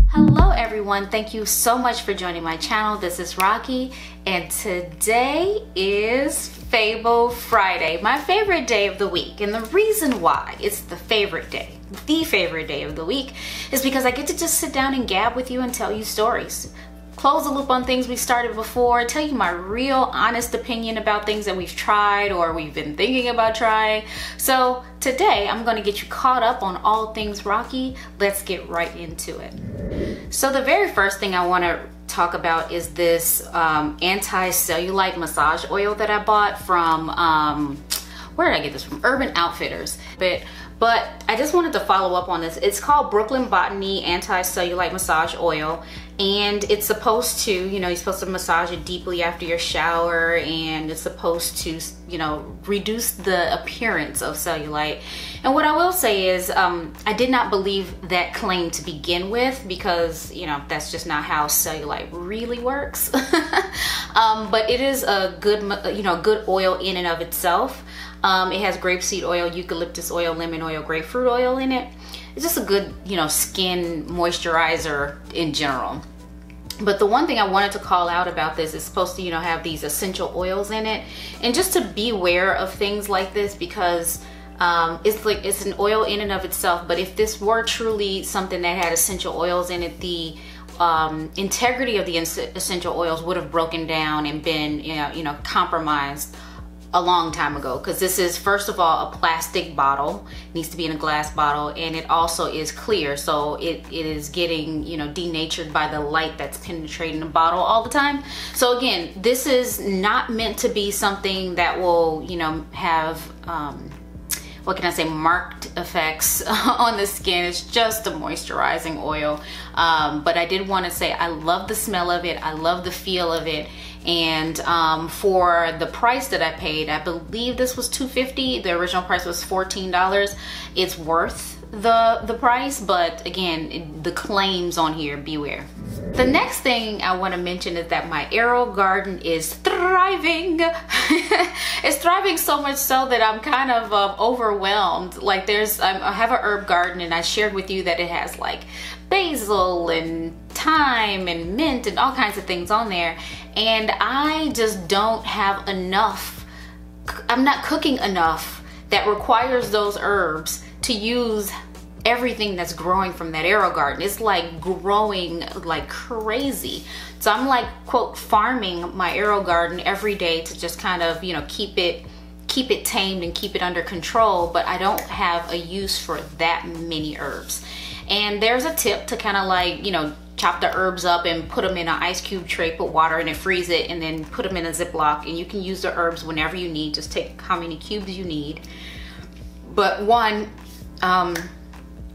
Hello everyone, thank you so much for joining my channel. This is Rocky and today is Fable Friday, my favorite day of the week. And the reason why it's the favorite day of the week is because I get to just sit down and gab with you and tell you stories. Close the loop on things we started before, tell you my real honest opinion about things that we've tried or we've been thinking about trying. So today I'm going to get you caught up on all things Rocky. Let's get right into it. So the very first thing I want to talk about is this AntiCellulite massage oil that I bought from, where did I get this from? Urban Outfitters. But I just wanted to follow up on this. It's called Brooklyn Botany AntiCellulite Massage Oil. And it's supposed to, you're supposed to massage it deeply after your shower, and it's supposed to, reduce the appearance of cellulite. And what I will say is, I did not believe that claim to begin with because, that's just not how cellulite really works. But it is a good, good oil in and of itself. It has grapeseed oil, eucalyptus oil, lemon oil, grapefruit oil in it. It's just a good, skin moisturizer in general. But the one thing I wanted to call out about this is supposed to, have these essential oils in it. And just to be aware of things like this because it's an oil in and of itself. But if this were truly something that had essential oils in it, the integrity of the essential oils would have broken down and been, compromised a long time ago, because this is first of all a plastic bottle. It needs to be in a glass bottle, and it also is clear, so it is getting denatured by the light that's penetrating the bottle all the time. So again, this is not meant to be something that will have what can I say, marked effects on the skin. It's just a moisturizing oil. But I did want to say I love the smell of it, I love the feel of it. And for the price that I paid, I believe this was $2.50. The original price was $14. It's worth the price, but again, the claims on here, beware. The next thing I want to mention is that my Aero garden is thriving. It's thriving so much so that I'm kind of overwhelmed. Like I have an herb garden, and I shared with you that it has like basil and thyme and mint and all kinds of things on there, and I just don't have enough. I'm not cooking enough that requires those herbs to use everything that's growing from that Aero garden. It's like growing like crazy. So I'm like, quote, farming my Aero garden every day to just kind of, keep it tamed and keep it under control, but I don't have a use for that many herbs. And there's a tip to kind of like, chop the herbs up and put them in an ice cube tray, put water in it, freeze it, and then put them in a Ziploc, and you can use the herbs whenever you need. Just take how many cubes you need. But one,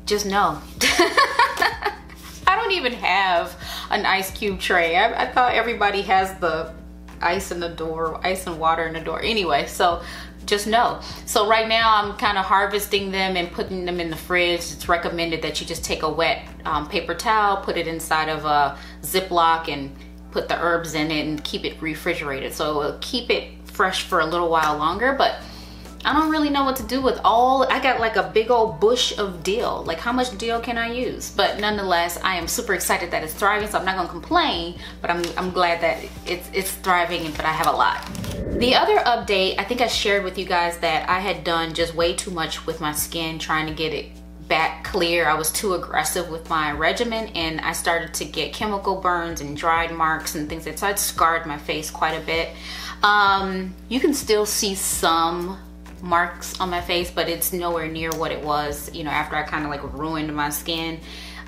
just know. I don't even have an ice cube tray. I thought everybody has the ice in the door, ice and water in the door. Anyway, so just know. So right now I'm kind of harvesting them and putting them in the fridge. It's recommended that you just take a wet paper towel, put it inside of a Ziploc, and put the herbs in it and keep it refrigerated. So it'll keep it fresh for a little while longer. But I don't really know what to do with I got like a big old bush of dill. Like, how much dill can I use? But nonetheless, I am super excited that it's thriving, so I'm not gonna complain, but I'm glad that it's thriving, but I have a lot. The other update, I think I shared with you guys that I had done just way too much with my skin trying to get it back clear. I was too aggressive with my regimen, and I started to get chemical burns and dried marks and things like that. So I'd scarred my face quite a bit. You can still see some marks on my face, but it's nowhere near what it was, after I kind of like ruined my skin.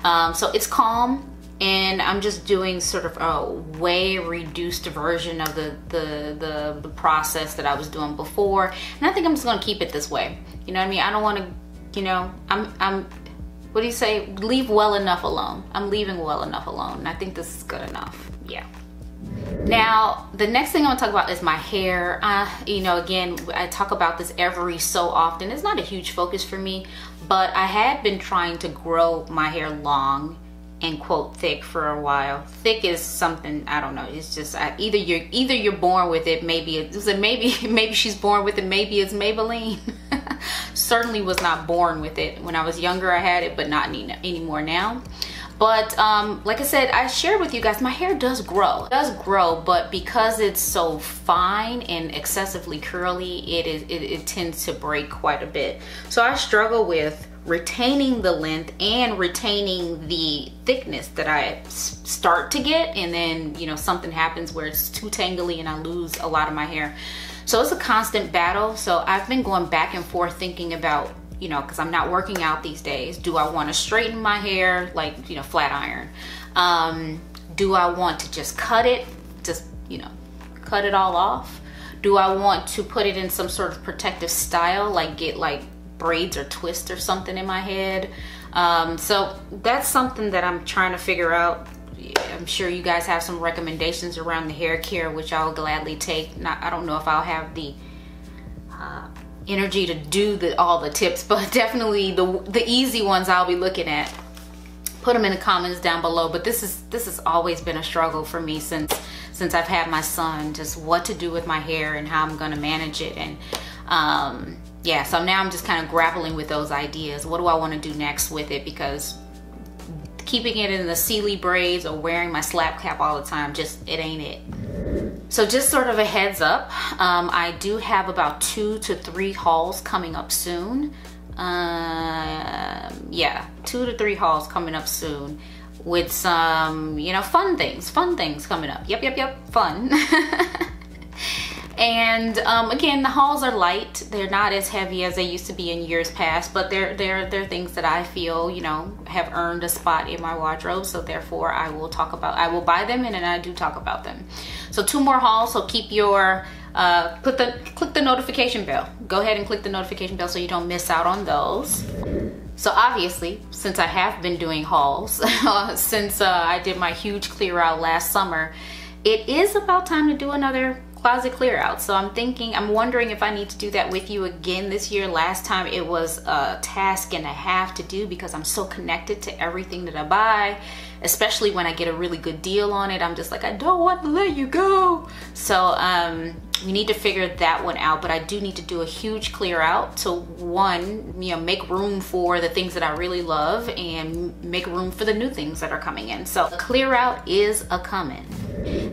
So it's calm, and I'm just doing sort of a way reduced version of the process that I was doing before, and I think I'm just gonna keep it this way. You know what I mean? I don't want to, I'm what do you say? Leave well enough alone. I'm leaving well enough alone, and I think this is good enough. Yeah. Now, the next thing I want to talk about is my hair. Again, I talk about this every so often. It's not a huge focus for me, but I had been trying to grow my hair long and quote thick for a while. Thick is something, I don't know, it's just either you're born with it, maybe she's born with it, maybe it's Maybelline. certainly was not born with it. When I was younger, I had it, but not anymore now. But like I said, I shared with you guys, my hair does grow. It does grow, but because it's so fine and excessively curly, it tends to break quite a bit. So I struggle with retaining the length and retaining the thickness that I start to get, and then, you know, something happens where it's too tangly and I lose a lot of my hair. So it's a constant battle. So I've been going back and forth thinking about, you know, because I'm not working out these days. Do I want to straighten my hair, like, you know, flat iron? Do I want to just cut it, just, you know, cut it all off? Do I want to put it in some sort of protective style, like get like braids or twists or something in my head? So that's something that I'm trying to figure out. I'm sure you guys have some recommendations around the hair care, which I'll gladly take. I don't know if I'll have the energy to do all the tips, but definitely the easy ones I'll be looking at. Put them in the comments down below. But this has always been a struggle for me since I've had my son, just what to do with my hair and how I'm gonna manage it. And yeah, so now I'm just kind of grappling with those ideas. What do I want to do next with it? Because keeping it in the Sealy braids or wearing my slap cap all the time, just, it ain't it. So just sort of a heads up, I do have about 2 to 3 hauls coming up soon. Yeah, 2 to 3 hauls coming up soon with some, you know, fun things coming up. Yep, fun. And again, the hauls are light. They're not as heavy as they used to be in years past, but they're things that I feel, you know, have earned a spot in my wardrobe. So therefore I will buy them, and then I do talk about them. So 2 more hauls. So keep your click the notification bell. Go ahead and click the notification bell so you don't miss out on those. So obviously, since I have been doing hauls since I did my huge clear out last summer, it is about time to do another closet clear out. So I'm wondering if I need to do that with you again this year. Last time it was a task and a half to do because I'm so connected to everything that I buy, especially when I get a really good deal on it. I'm just like, I don't want to let you go. So we need to figure that one out, but I do need to do a huge clear out to, one, you know, make room for the things that I really love and make room for the new things that are coming in. So the clear out is a coming.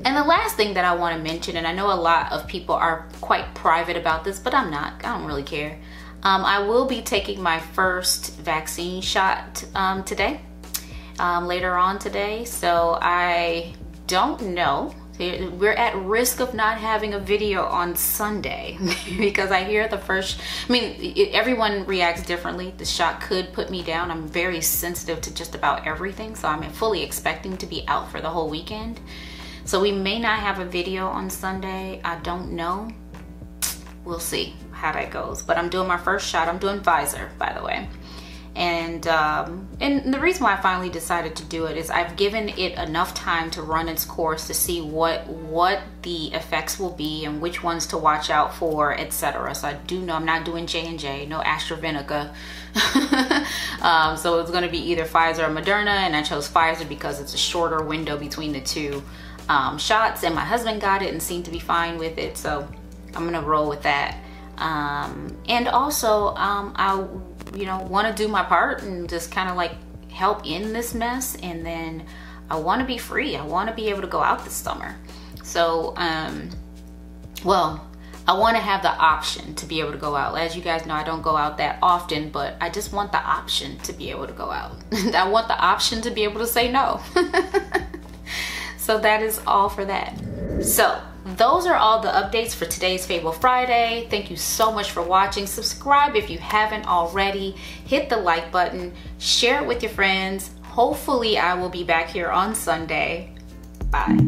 And the last thing that I want to mention, and I know a lot of people are quite private about this, but I'm not. I don't really care. I will be taking my first vaccine shot today, later on today. So I don't know. We're at risk of not having a video on Sunday because I hear everyone reacts differently. The shot could put me down. I'm very sensitive to just about everything, so I'm fully expecting to be out for the whole weekend. So we may not have a video on Sunday. I don't know. We'll see how that goes. But I'm doing my first shot. I'm doing Pfizer, by the way. And the reason why I finally decided to do it is I've given it enough time to run its course to see what the effects will be and which ones to watch out for, etc. So I do know I'm not doing J&J, no AstraZeneca. So it's going to be either Pfizer or Moderna, and I chose Pfizer because it's a shorter window between the two shots, and my husband got it and seemed to be fine with it, so I'm gonna roll with that. And also I want to do my part and just kind of like help in this mess, and then I want to be free. I want to be able to go out this summer. So well, I want to have the option to be able to go out. As you guys know, I don't go out that often, but I just want the option to be able to go out. I want the option to be able to say no. So that is all for that. So those are all the updates for today's Fable Friday. Thank you so much for watching. Subscribe if you haven't already. Hit the like button. Share it with your friends. Hopefully I will be back here on Sunday. Bye.